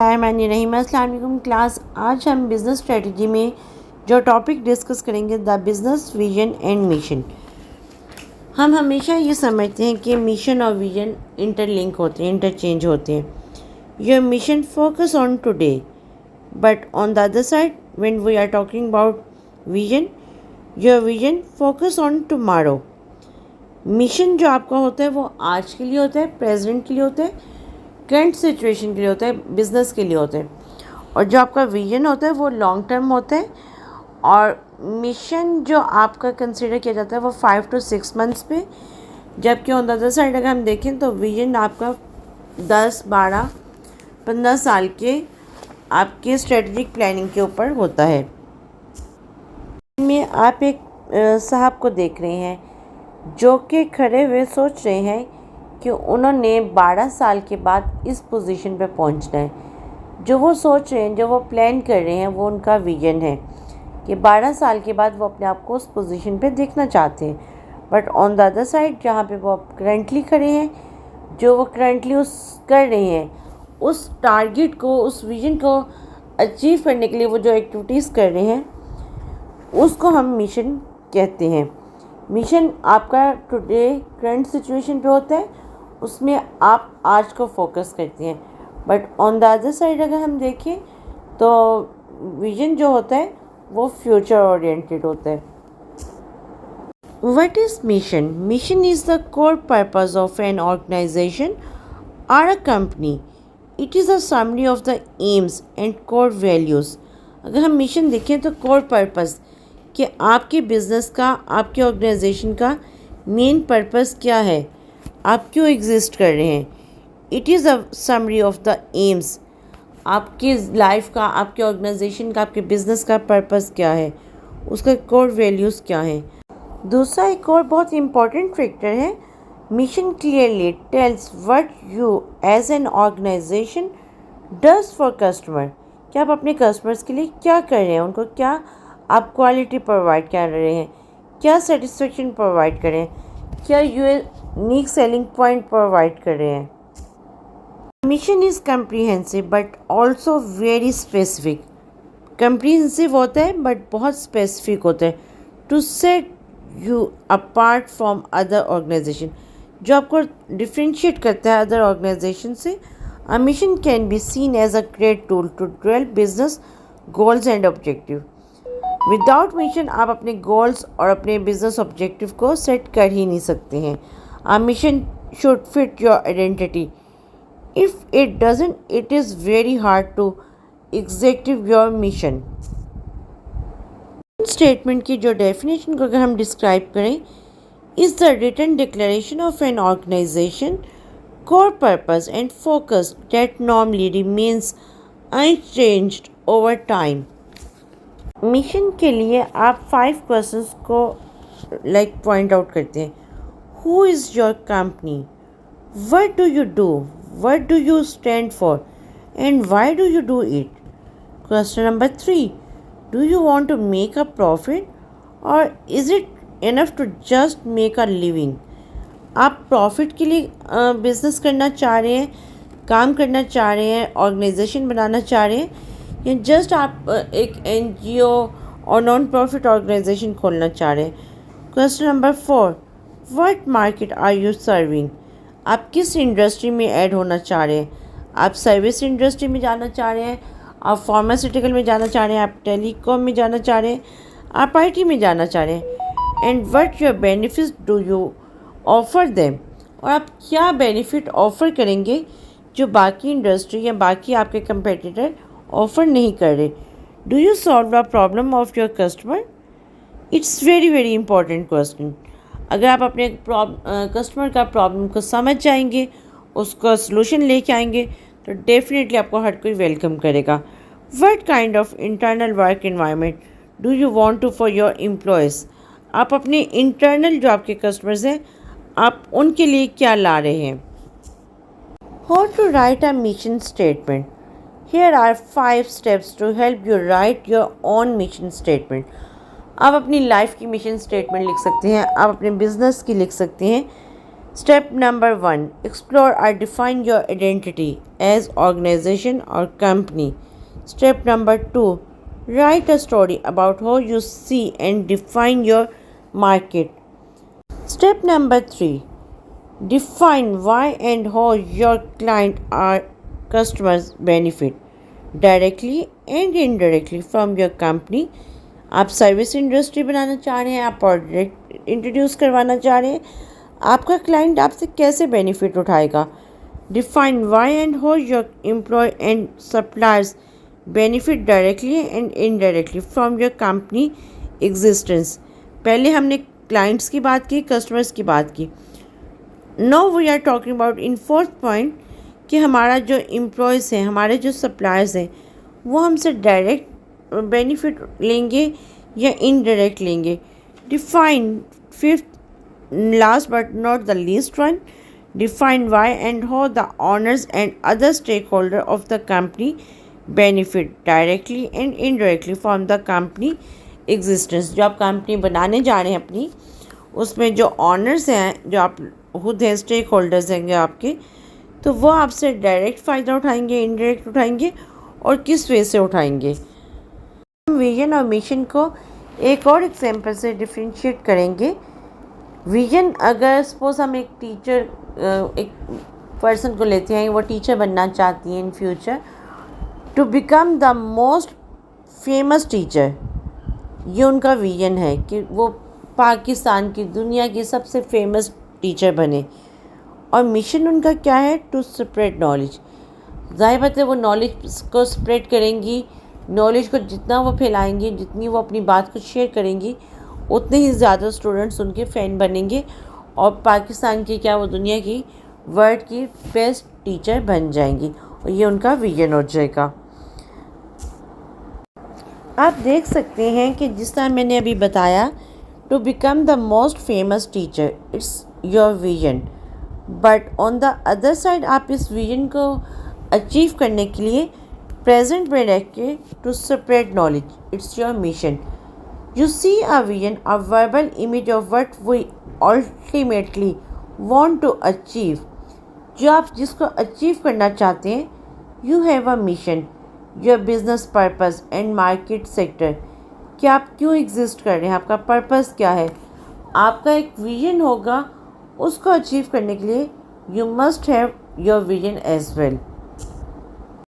अस्सलाम वालेकुम क्लास। आज हम बिज़नेस स्ट्रेटजी में जो टॉपिक डिस्कस करेंगे the business vision and mission. हम हमेशा ये समझते हैं कि मिशन और विजन इंटरलिंक होते हैं, इंटरचेंज होते हैं। Your mission focus on today but on the other side when we are talking about vision, your vision focus on tomorrow. Mission जो आपका होता है वो आज के लिए होता है, प्रेजेंट के लिए होता है, करंट सिचुएशन के लिए होता है, बिज़नेस के लिए होता है। और जो आपका विजन होता है वो लॉन्ग टर्म होता है। और मिशन जो आपका कंसिडर किया जाता है वो 5 to 6 मंथ्स पे, जबकि ऑन द अदर साइड अगर हम देखें तो विजन आपका 10, 12, 15 साल के आपके स्ट्रेटजिक प्लानिंग के ऊपर होता है। में आप एक साहब को देख रहे हैं जो कि खड़े हुए सोच रहे हैं कि उन्होंने 12 साल के बाद इस पोजीशन पे पहुंचना है। जो वो सोच रहे हैं, जो वो प्लान कर रहे हैं, वो उनका विजन है कि 12 साल के बाद वो अपने आप को उस पोजीशन पे देखना चाहते हैं। But on the other side जहाँ पे वो करंटली खड़े हैं, जो वो करंटली उस कर रहे हैं, उस टारगेट को, उस विजन को अचीव करने के लिए वो जो एक्टिविटीज़ कर रहे हैं उसको हम मिशन कहते हैं। मिशन आपका टुडे करंट सिचुएशन पे होता है, उसमें आप आज को फोकस करते हैं। But on the other side अगर हम देखें तो विजन जो होता है वो फ्यूचर ओरिएंटेड होता है। What is mission? Mission is the core purpose of an organization और a company. It is a summary of the aims and core values. अगर हम मिशन देखें तो कोर पर्पस कि आपके बिज़नेस का, आपके ऑर्गेनाइजेशन का मेन पर्पस क्या है, आप क्यों एग्जिस्ट कर रहे हैं। It is a summary of the AIIMS, आपकी लाइफ का, आपके ऑर्गेनाइजेशन का, आपके बिज़नेस का पर्पस क्या है, उसका कोर वैल्यूज़ क्या है। दूसरा एक और बहुत इम्पॉर्टेंट फैक्टर है, mission clearly tells what you as an organisation does for customer, कि आप अपने कस्टमर्स के लिए क्या कर रहे हैं, उनको क्या आप क्वालिटी प्रोवाइड कर रहे हैं, क्या सेटिस्फेक्शन प्रोवाइड कर रहे हैं, क्या यूनिक सेलिंग पॉइंट प्रोवाइड कर रहे हैं। Mission is comprehensive but also very specific. Comprehensive होता है बट बहुत स्पेसिफिक होता है। To set you apart from other organisation, जो आपको डिफ्रेंशिएट करता है अदर ऑर्गेनाइजेशन से। A mission can be seen as a great tool to develop business goals and objective. Without mission आप अपने गोल्स और अपने बिजनेस ऑब्जेक्टिव को सेट कर ही नहीं सकते हैं। A mission should fit your identity. If it doesn't, it is very hard to execute your mission. Statement की जो डेफिनेशन को अगर हम डिस्क्राइब करें, is the written declaration of an organisation core purpose and focus that normally remains unchanged over time. Mission के लिए आप 5 questions को पॉइंट आउट करते हैं। Who is your company, what do you do, what do you stand for and why do you do it. Question number 3, do you want to make a profit और is it enough to just make a living. आप profit के लिए business करना चाह रहे हैं, काम करना चाह रहे हैं, ऑर्गेनाइजेशन बनाना चाह रहे हैं, या जस्ट आप एक NGO और नॉन प्रॉफिट ऑर्गेनाइजेशन खोलना चाह रहे हैं। Question number 4, what market are you serving. आप किस इंडस्ट्री में ऐड होना चाह रहे हैं। आप सर्विस इंडस्ट्री में जाना चाह रहे हैं, आप फार्मास्यूटिकल में जाना चाह रहे हैं, आप टेलीकॉम में जाना चाह रहे हैं, आप IT में जाना चाह रहे हैं। And what your benefits do you offer them, और आप क्या बेनिफिट ऑफ़र करेंगे जो बाकी इंडस्ट्री या बाकी आपके कंपेटिटर ऑफ़र नहीं कर रहे। Do you solve a problem of your customer. It's very very important question. अगर आप अपने कस्टमर का प्रॉब्लम को समझ जाएंगे, उसका सलूशन लेके आएंगे, तो डेफिनेटली आपको हर कोई वेलकम करेगा। What kind of internal work environment do you want to for your employees. आप अपने इंटरनल जो आपके कस्टमर्स हैं, आप उनके लिए क्या ला रहे हैं। How to write a mission statement. Here are 5 steps to help you write your own mission statement. आप अपनी लाइफ की मिशन स्टेटमेंट लिख सकते हैं, आप अपने बिजनेस की लिख सकते हैं। Step number 1, explore or define your identity as organization or company. Step number 2, write a story about how you see and define your market. Step number 3, define why and how your client or customers benefit directly and indirectly from your company. आप service industry बनाना चाह रहे हैं, आप product introduce करवाना चाह रहे हैं, आपका क्लाइंट आपसे कैसे बेनिफिट उठाएगा. Define why and how your employee and suppliers benefit directly and indirectly from your company existence. पहले हमने क्लाइंट्स की बात की, कस्टमर्स की बात की. Now we are talking about in fourth point कि हमारा जो एम्प्लॉयज़ हैं, हमारे जो सप्लायर्स हैं, वो हमसे डायरेक्ट बेनिफिट लेंगे या इनडायरेक्ट लेंगे. Define fifth, last but not the least one, define why and how the owners and other stakeholders of the company benefit directly and indirectly from the company existence. जो आप company बनाने जा रहे हैं अपनी, उसमें जो ऑनर्स हैं, जो आप खुद हैं, स्टेक होल्डर्स हैं आपके, तो वो आपसे डायरेक्ट फ़ायदा उठाएंगे, इनडायरेक्ट उठाएंगे और किस वे से उठाएंगे. हम विजन और मिशन को एक और एग्जांपल से डिफ्रेंशिएट करेंगे. विजन, अगर सपोज़ हम एक टीचर, एक पर्सन को लेते हैं, वो टीचर बनना चाहती हैं in future, to become the most famous teacher. ये उनका विजन है कि वो पाकिस्तान की, दुनिया की सबसे फेमस टीचर बने. और मिशन उनका क्या है? To spread knowledge. ज़ाहिर बात है वो नॉलेज को स्प्रेड करेंगी. नॉलेज को जितना वो फैलाएंगी, जितनी वो अपनी बात को शेयर करेंगी, उतने ही ज़्यादा स्टूडेंट्स उनके फ़ैन बनेंगे और पाकिस्तान की क्या, वो दुनिया की, वर्ल्ड की बेस्ट टीचर बन जाएंगी. और ये उनका विजन हो जाएगा. आप देख सकते हैं कि जिस तरह मैंने अभी बताया, to become the most famous teacher, it's your vision. But on the other side, आप इस विजन को अचीव करने के लिए प्रेजेंट में रह के to spread knowledge, it's your mission. You see a vision, a verbal image of what we ultimately want to achieve. जो आप जिसको अचीव करना चाहते हैं, you have a mission, your business purpose and market sector. कि आप क्यों exist कर रहे हैं, आपका पर्पस क्या है. आपका एक विजन होगा, उसको अचीव करने के लिए you must have your vision as well.